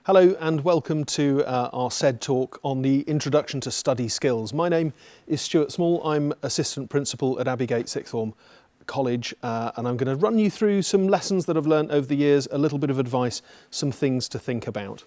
Hello and welcome to our SED talk on the Introduction to Study Skills. My name is Stuart Small. I'm Assistant Principal at Abbeygate Sixth Form College and I'm going to run you through some lessons that I've learnt over the years, a little bit of advice, some things to think about.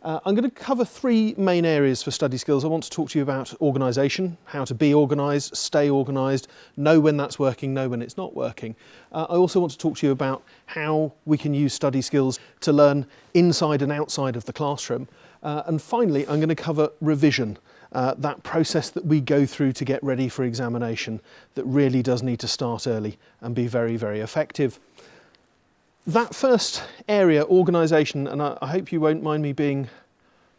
I'm going to cover three main areas for study skills. I want to talk to you about organisation, how to be organised, stay organised, know when that's working, know when it's not working. I also want to talk to you about how we can use study skills to learn inside and outside of the classroom. And finally, I'm going to cover revision, that process that we go through to get ready for examination that really does need to start early and be very, very effective. That first area, organisation, and I hope you won't mind me being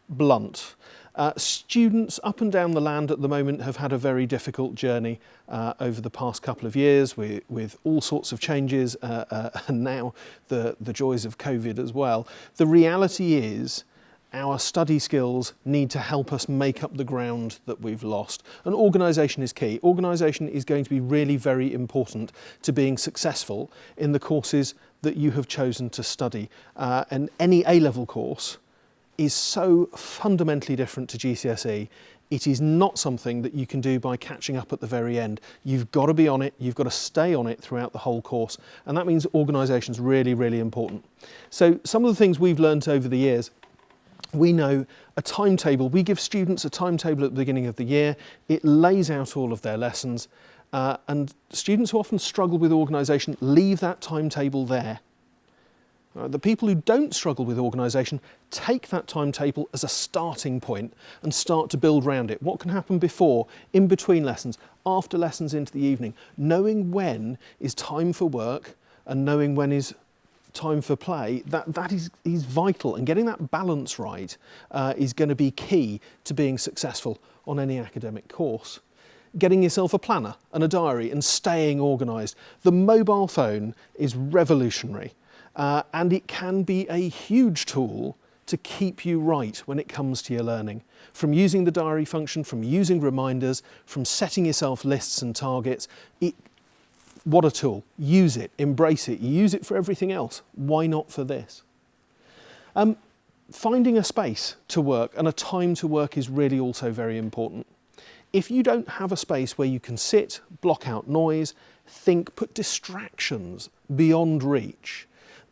blunt, students up and down the land at the moment have had a very difficult journey over the past couple of years with all sorts of changes and now the joys of COVID as well. The reality is our study skills need to help us make up the ground that we've lost. And organisation is key. Organisation is going to be really very important to being successful in the courses that you have chosen to study. And any A-level course is so fundamentally different to GCSE. It is not something that you can do by catching up at the very end. You've got to be on it, you've got to stay on it throughout the whole course. And that means organisation is really, really important. So some of the things we've learnt over the years, we know a timetable. We give students a timetable at the beginning of the year. It lays out all of their lessons. And students who often struggle with organisation leave that timetable there. The people who don't struggle with organisation take that timetable as a starting point and start to build around it. What can happen before, in between lessons, after lessons into the evening, knowing when is time for work and knowing when is time for play, that is vital, and getting that balance right is going to be key to being successful on any academic course. Getting yourself a planner and a diary and staying organised. The mobile phone is revolutionary and it can be a huge tool to keep you right when it comes to your learning. From using the diary function, from using reminders, from setting yourself lists and targets, what a tool. Use it, embrace it, use it for everything else. Why not for this? Finding a space to work and a time to work is really also very important. If you don't have a space where you can sit, block out noise, think, put distractions beyond reach,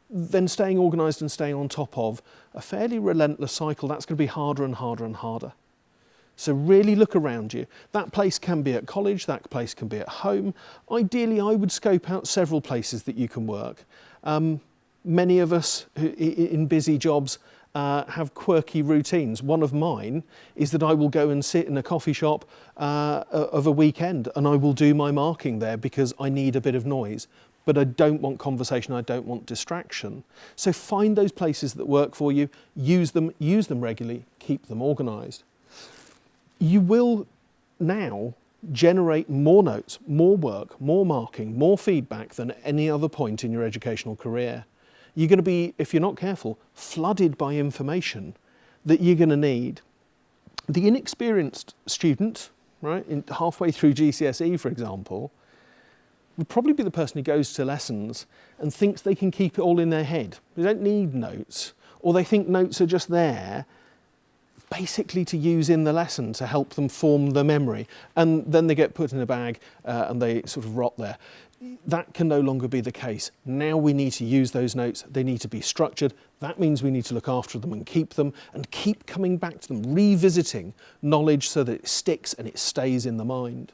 then staying organised and staying on top of a fairly relentless cycle, that's going to be harder and harder and harder. So really look around you. That place can be at college, that place can be at home. Ideally, I would scope out several places that you can work. Many of us in busy jobs have quirky routines. One of mine is that I will go and sit in a coffee shop of a weekend and I will do my marking there because I need a bit of noise. But I don't want conversation, I don't want distraction. So find those places that work for you, use them regularly, keep them organised. You will now generate more notes, more work, more marking, more feedback than at any other point in your educational career. You're going to be, if you're not careful, flooded by information that you're going to need. The inexperienced student, right, halfway through GCSE, for example, would probably be the person who goes to lessons and thinks they can keep it all in their head. They don't need notes, or they think notes are just there basically to use in the lesson to help them form the memory, and then they get put in a bag and they sort of rot there. That can no longer be the case. Now we need to use those notes, they need to be structured. That means we need to look after them and keep keep coming back to them, revisiting knowledge so that it sticks and it stays in the mind.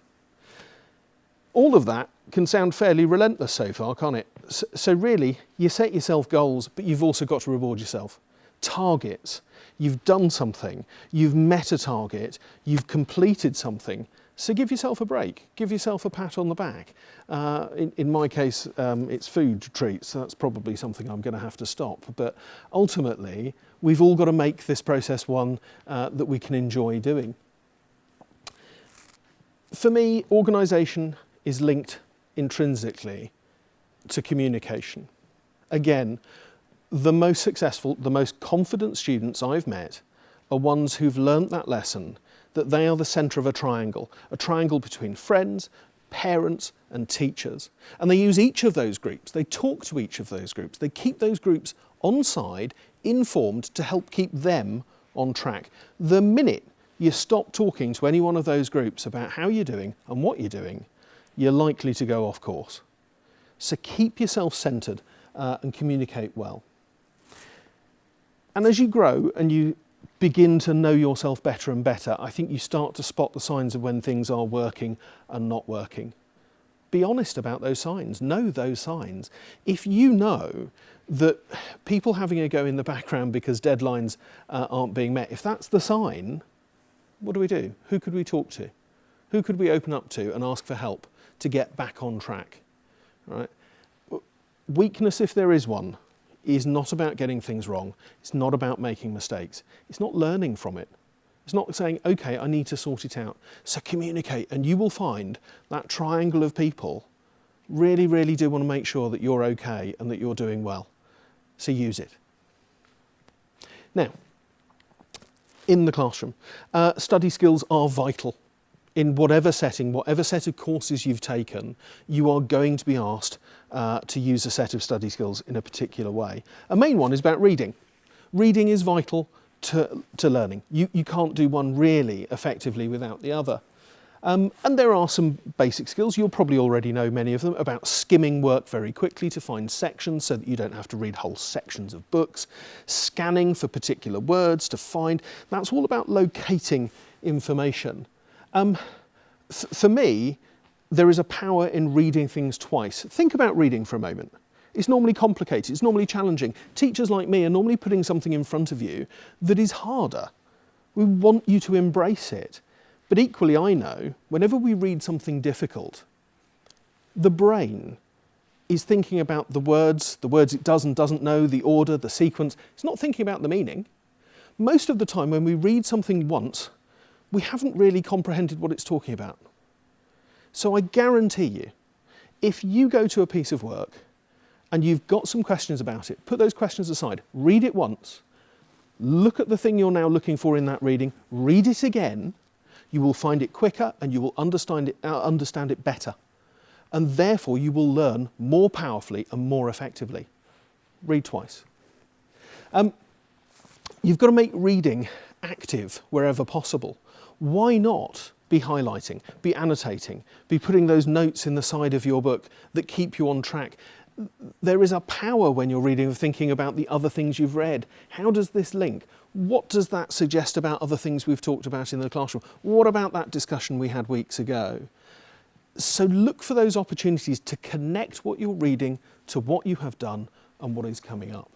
All of that can sound fairly relentless so far, can't it? So really, you set yourself goals, but you've also got to reward yourself. Targets. You've done something, you've met a target, you've completed something, so give yourself a break, give yourself a pat on the back. In my case, it's food treats, so that's probably something I'm going to have to stop. But ultimately, we've all got to make this process one that we can enjoy doing. For me, organisation is linked intrinsically to communication. Again, the most successful, the most confident students I've met are ones who've learnt that lesson, that they are the centre of a triangle between friends, parents and teachers. And they use each of those groups, they talk to each of those groups, they keep those groups on side, informed to help keep them on track. The minute you stop talking to any one of those groups about how you're doing and what you're doing, you're likely to go off course. So keep yourself centred and communicate well. And as you grow and you begin to know yourself better and better, I think you start to spot the signs of when things are working and not working. Be honest about those signs, know those signs. If you know that people having a go in the background because deadlines aren't being met, if that's the sign, what do? Who could we talk to? Who could we open up to and ask for help to get back on track? Right? Weakness, if there is one, is not about getting things wrong. It's not about making mistakes. It's not learning from it. It's not saying, okay, I need to sort it out. So communicate, and you will find that triangle of people really, really do want to make sure that you're okay and that you're doing well. So use it. Now, in the classroom, study skills are vital. In whatever setting, whatever set of courses you've taken, you are going to be asked to use a set of study skills in a particular way. A main one is about reading. Reading is vital to learning. You can't do one really effectively without the other. And there are some basic skills, you'll probably already know many of them, about skimming work very quickly to find sections so that you don't have to read whole sections of books, scanning for particular words to find. That's all about locating information. For me, there is a power in reading things twice. Think about reading for a moment. It's normally complicated, it's normally challenging. Teachers like me are normally putting something in front of you that is harder. We want you to embrace it. But equally, I know, whenever we read something difficult, the brain is thinking about the words it does and doesn't know, the order, the sequence. It's not thinking about the meaning. Most of the time when we read something once, we haven't really comprehended what it's talking about. So I guarantee you, if you go to a piece of work and you've got some questions about it, put those questions aside, read it once, look at the thing you're now looking for in that reading, read it again, you will find it quicker and you will understand it better. And therefore you will learn more powerfully and more effectively. Read twice. You've got to make reading active wherever possible. Why not be highlighting, be annotating, be putting those notes in the side of your book that keep you on track? There is a power when you're reading of thinking about the other things you've read. How does this link? What does that suggest about other things we've talked about in the classroom? What about that discussion we had weeks ago? So look for those opportunities to connect what you're reading to what you have done and what is coming up.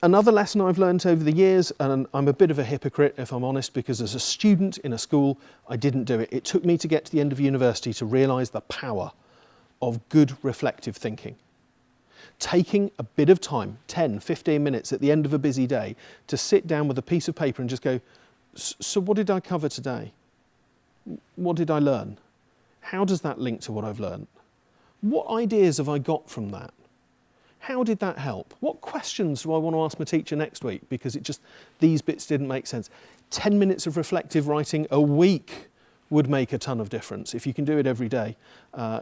Another lesson I've learned over the years, and I'm a bit of a hypocrite if I'm honest, because as a student in a school, I didn't do it. It took me to get to the end of university to realise the power of good reflective thinking. Taking a bit of time, 10, 15 minutes at the end of a busy day, to sit down with a piece of paper and just go, so what did I cover today? What did I learn? How does that link to what I've learned? What ideas have I got from that? How did that help? What questions do I want to ask my teacher next week because these bits didn't make sense? 10 minutes of reflective writing a week would make a ton of difference. If you can do it every day,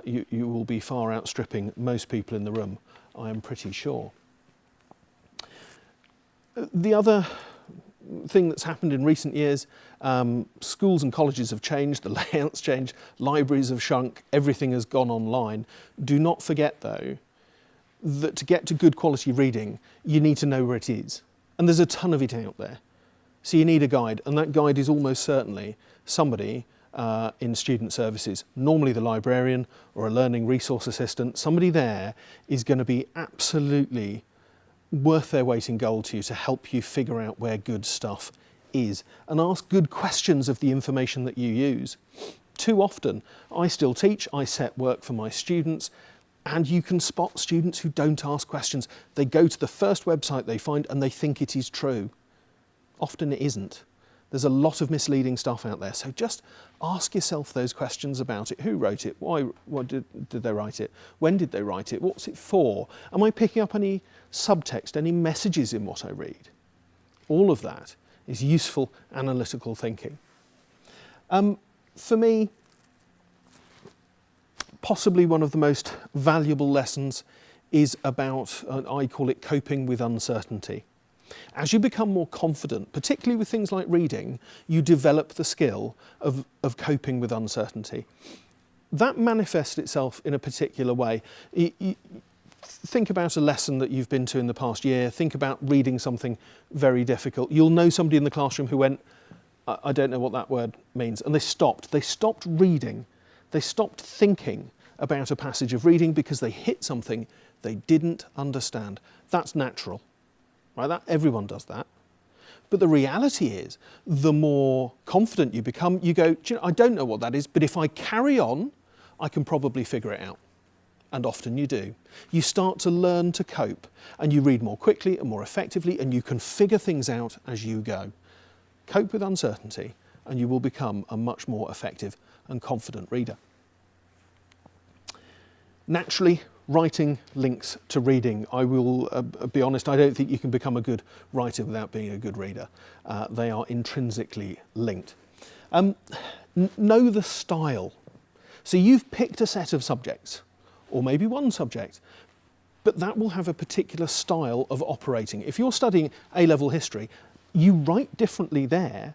you will be far outstripping most people in the room, I am pretty sure. The other thing that's happened in recent years, schools and colleges have changed, the layouts changed, libraries have shrunk, everything has gone online. Do not forget though, that to get to good quality reading, you need to know where it is. And there's a ton of it out there. So you need a guide, and that guide is almost certainly somebody in student services, normally the librarian or a learning resource assistant. Somebody there is going to be absolutely worth their weight in gold to you to help you figure out where good stuff is and ask good questions of the information that you use. Too often, I still teach, I set work for my students, and you can spot students who don't ask questions. They go to the first website they find and they think it is true. Often it isn't. There's a lot of misleading stuff out there. So just ask yourself those questions about it. Who wrote it? Why did they write it? When did they write it? What's it for? Am I picking up any subtext, any messages in what I read? All of that is useful analytical thinking. For me, possibly one of the most valuable lessons is about, I call it coping with uncertainty. As you become more confident, particularly with things like reading, you develop the skill of coping with uncertainty. That manifests itself in a particular way. Think about a lesson that you've been to in the past year. Think about reading something very difficult. You'll know somebody in the classroom who went, I don't know what that word means. And they stopped. They stopped reading. They stopped thinking about a passage of reading because they hit something they didn't understand. That's natural, right? Everyone does that. But the reality is, the more confident you become, you go, do you know, I don't know what that is, but if I carry on, I can probably figure it out. And often you do. You start to learn to cope, and you read more quickly and more effectively, and you can figure things out as you go. Cope with uncertainty, and you will become a much more effective and confident reader. Naturally, writing links to reading. I will be honest, I don't think you can become a good writer without being a good reader. They are intrinsically linked. Know the style. So you've picked a set of subjects, or maybe one subject, but that will have a particular style of operating. If you're studying A-level history, you write differently there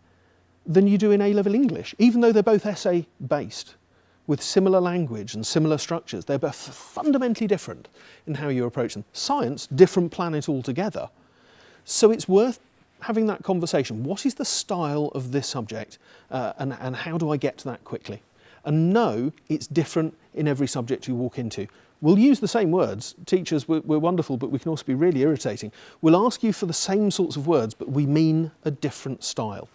than you do in A-level English, even though they're both essay-based, with similar language and similar structures. They're both fundamentally different in how you approach them. Science, different planet altogether. So it's worth having that conversation. What is the style of this subject, and how do I get to that quickly? And know it's different in every subject you walk into. We'll use the same words. Teachers, we're wonderful, but we can also be really irritating. We'll ask you for the same sorts of words, but we mean a different style.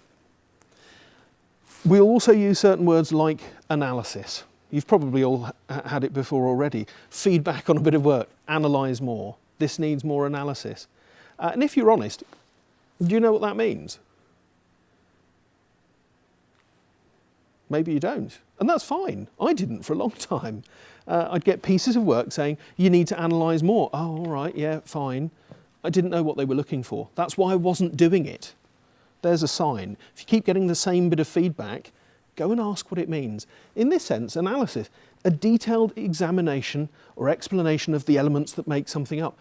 We'll also use certain words like analysis. You've probably all had it before already. Feedback on a bit of work, analyse more. This needs more analysis. And if you're honest, do you know what that means? Maybe you don't, and that's fine. I didn't for a long time. I'd get pieces of work saying, you need to analyse more. Oh, all right, yeah, fine. I didn't know what they were looking for. That's why I wasn't doing it. There's a sign. If you keep getting the same bit of feedback, go and ask what it means. In this sense, analysis, a detailed examination or explanation of the elements that make something up.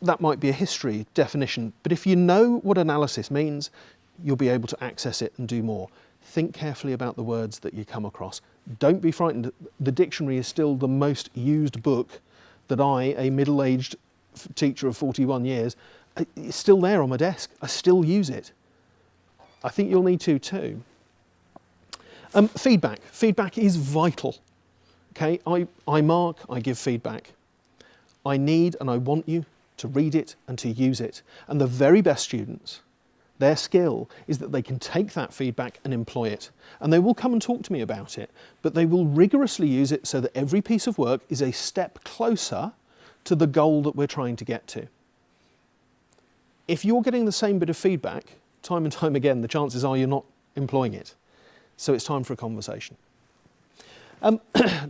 That might be a history definition, but if you know what analysis means, you'll be able to access it and do more. Think carefully about the words that you come across. Don't be frightened. The dictionary is still the most used book that I, a middle-aged teacher of 41 years, it's still there on my desk. I still use it. I think you'll need to too. Feedback. Feedback is vital. Okay, I mark, I give feedback. I need and I want you to read it and to use it. And the very best students, their skill is that they can take that feedback and employ it. And they will come and talk to me about it, but they will rigorously use it so that every piece of work is a step closer to the goal that we're trying to get to. If you're getting the same bit of feedback, time and time again, the chances are you're not employing it. So it's time for a conversation.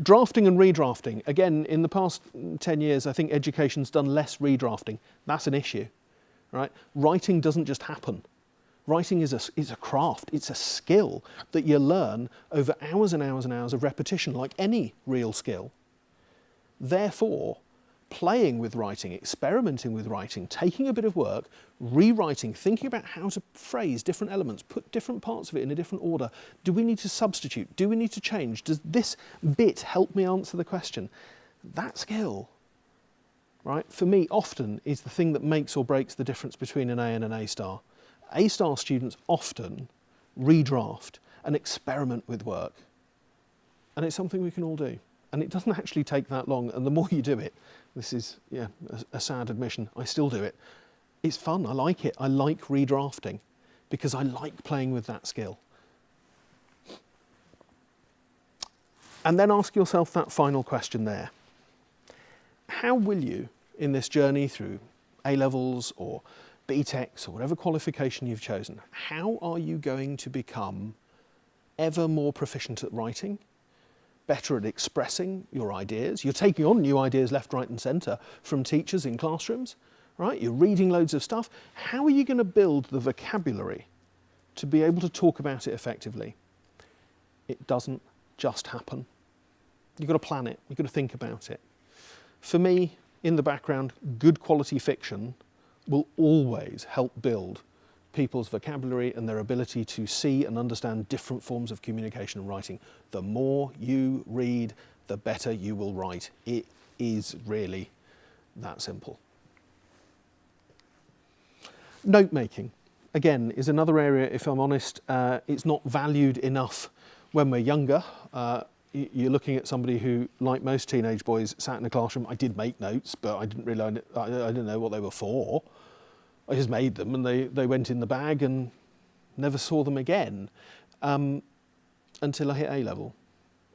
Drafting and redrafting. Again, in the past 10 years, I think education's done less redrafting. That's an issue, right? Writing doesn't just happen. Writing is a craft. It's a skill that you learn over hours and hours and hours of repetition, like any real skill. Therefore, playing with writing, experimenting with writing, taking a bit of work, rewriting, thinking about how to phrase different elements, put different parts of it in a different order. Do we need to substitute? Do we need to change? Does this bit help me answer the question? That skill, right, for me often is the thing that makes or breaks the difference between an A and an A-star. A-star students often redraft and experiment with work. And it's something we can all do. And it doesn't actually take that long, and the more you do it, this is a sad admission, I still do it. It's fun, I like it. I like redrafting because I like playing with that skill. And then ask yourself that final question there. How will you, in this journey through A-levels or BTECs or whatever qualification you've chosen, how are you going to become ever more proficient at writing, better at expressing your ideas? You're taking on new ideas left, right and centre from teachers in classrooms, right? You're reading loads of stuff. How are you going to build the vocabulary to be able to talk about it effectively? It doesn't just happen. You've got to plan it, you've got to think about it. For me, in the background, good quality fiction will always help build people's vocabulary and their ability to see and understand different forms of communication and writing. The more you read, the better you will write. It is really that simple. Note making, again, is another area, if I'm honest, it's not valued enough when we're younger. You're looking at somebody who, like most teenage boys, sat in a classroom. I did make notes, but I didn't know what they were for. I just made them and they went in the bag and never saw them again until I hit A-level.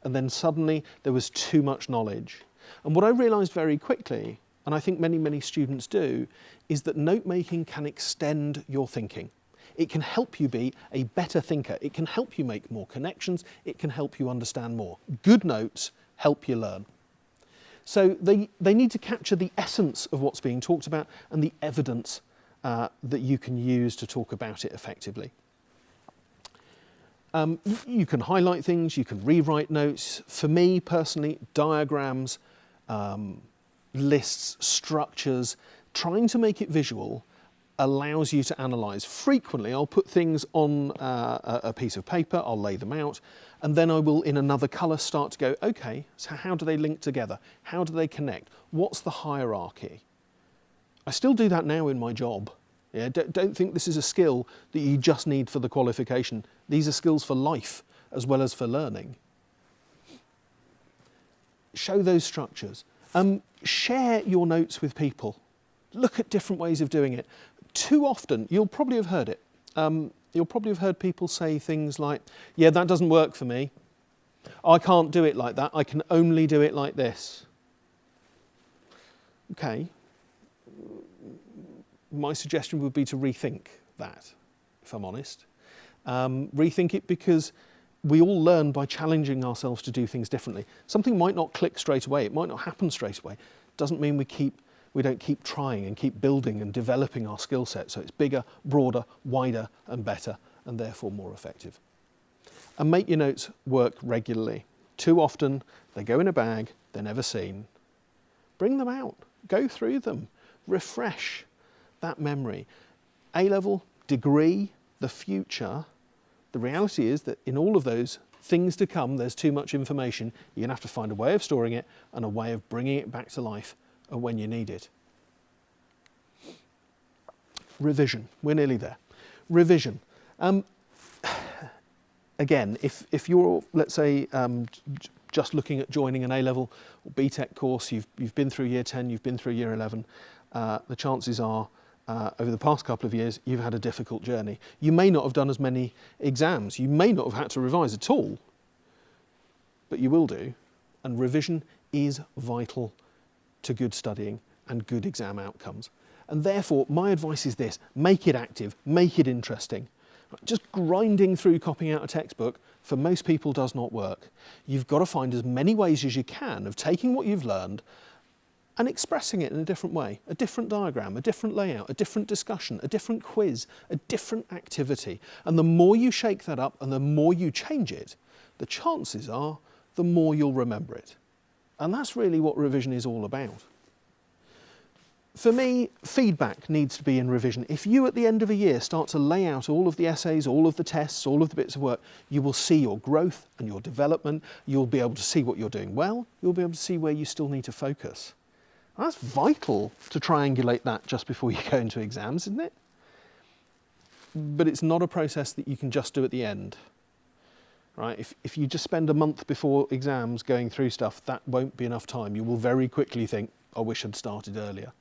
And then suddenly there was too much knowledge. And what I realised very quickly, and I think many, many students do, is that note making can extend your thinking. It can help you be a better thinker. It can help you make more connections. It can help you understand more. Good notes help you learn. So they need to capture the essence of what's being talked about and the evidence that you can use to talk about it effectively. You can highlight things, you can rewrite notes. For me personally, diagrams, lists, structures, trying to make it visual allows you to analyse. Frequently I'll put things on a piece of paper, I'll lay them out, and then I will in another colour start to go, okay, so how do they link together? How do they connect? What's the hierarchy? I still do that now in my job. Yeah, don't think this is a skill that you just need for the qualification. These are skills for life as well as for learning. Show those structures. Share your notes with people. Look at different ways of doing it. Too often, you'll probably have heard it. You'll probably have heard people say things like, yeah, that doesn't work for me. I can't do it like that. I can only do it like this. Okay. My suggestion would be to rethink that, if I'm honest. Rethink it because we all learn by challenging ourselves to do things differently. Something might not click straight away. It might not happen straight away. Doesn't mean we don't keep trying and keep building and developing our skill set so it's bigger, broader, wider and better and therefore more effective. And make your notes work regularly. Too often they go in a bag, they're never seen. Bring them out, go through them, refresh that memory. A-level, degree, the future, the reality is that in all of those things to come, there's too much information. You're going to have to find a way of storing it and a way of bringing it back to life when you need it. Revision, we're nearly there. Revision. Again, if you're, let's say, just looking at joining an A-level or BTEC course, you've been through year 10, you've been through year 11, the chances are over the past couple of years, you've had a difficult journey. You may not have done as many exams. You may not have had to revise at all, but you will do. And revision is vital to good studying and good exam outcomes. And therefore, my advice is this: make it active, make it interesting. Just grinding through copying out a textbook for most people does not work. You've got to find as many ways as you can of taking what you've learned and expressing it in a different way, a different diagram, a different layout, a different discussion, a different quiz, a different activity. And the more you shake that up and the more you change it, the chances are the more you'll remember it. And that's really what revision is all about. For me, feedback needs to be in revision. If you at the end of a year start to lay out all of the essays, all of the tests, all of the bits of work, you will see your growth and your development. You'll be able to see what you're doing well. You'll be able to see where you still need to focus. That's vital to triangulate that just before you go into exams, isn't it? But it's not a process that you can just do at the end. Right? If you just spend a month before exams going through stuff, that won't be enough time. You will very quickly think, I wish I'd started earlier.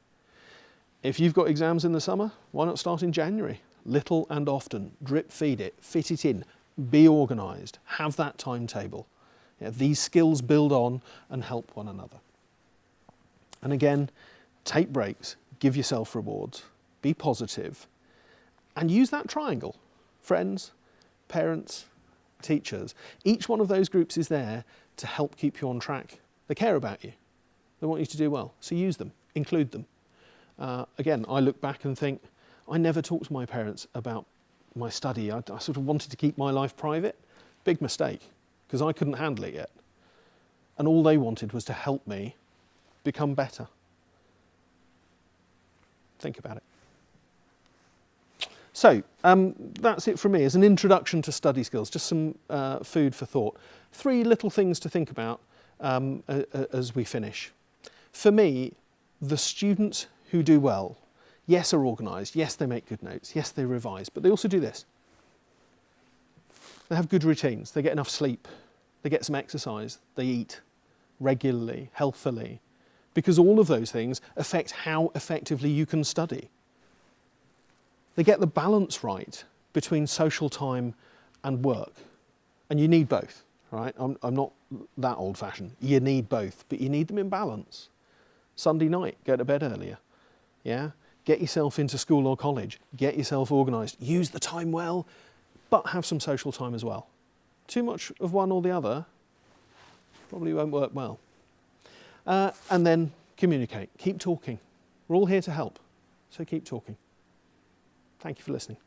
If you've got exams in the summer, why not start in January? Little and often, drip feed it, fit it in, be organised, have that timetable. Yeah, these skills build on and help one another. And again, take breaks, give yourself rewards, be positive, and use that triangle. Friends, parents, teachers. Each one of those groups is there to help keep you on track. They care about you. They want you to do well. So use them, include them. Again, I look back and think, I never talked to my parents about my study. I sort of wanted to keep my life private. Big mistake, because I couldn't handle it yet. and all they wanted was to help me become better. Think about it. So that's it from me as an introduction to study skills, just some food for thought. 3 little things to think about as we finish. For me, the students who do well, yes, are organised, yes, they make good notes, yes, they revise, but they also do this. They have good routines, they get enough sleep, they get some exercise, they eat regularly, healthily, because all of those things affect how effectively you can study. They get the balance right between social time and work. And you need both, right? I'm not that old-fashioned. You need both, but you need them in balance. Sunday night, go to bed earlier. Yeah? Get yourself into school or college. Get yourself organised. Use the time well, but have some social time as well. Too much of one or the other probably won't work well. And then communicate. Keep talking. We're all here to help, so keep talking. Thank you for listening.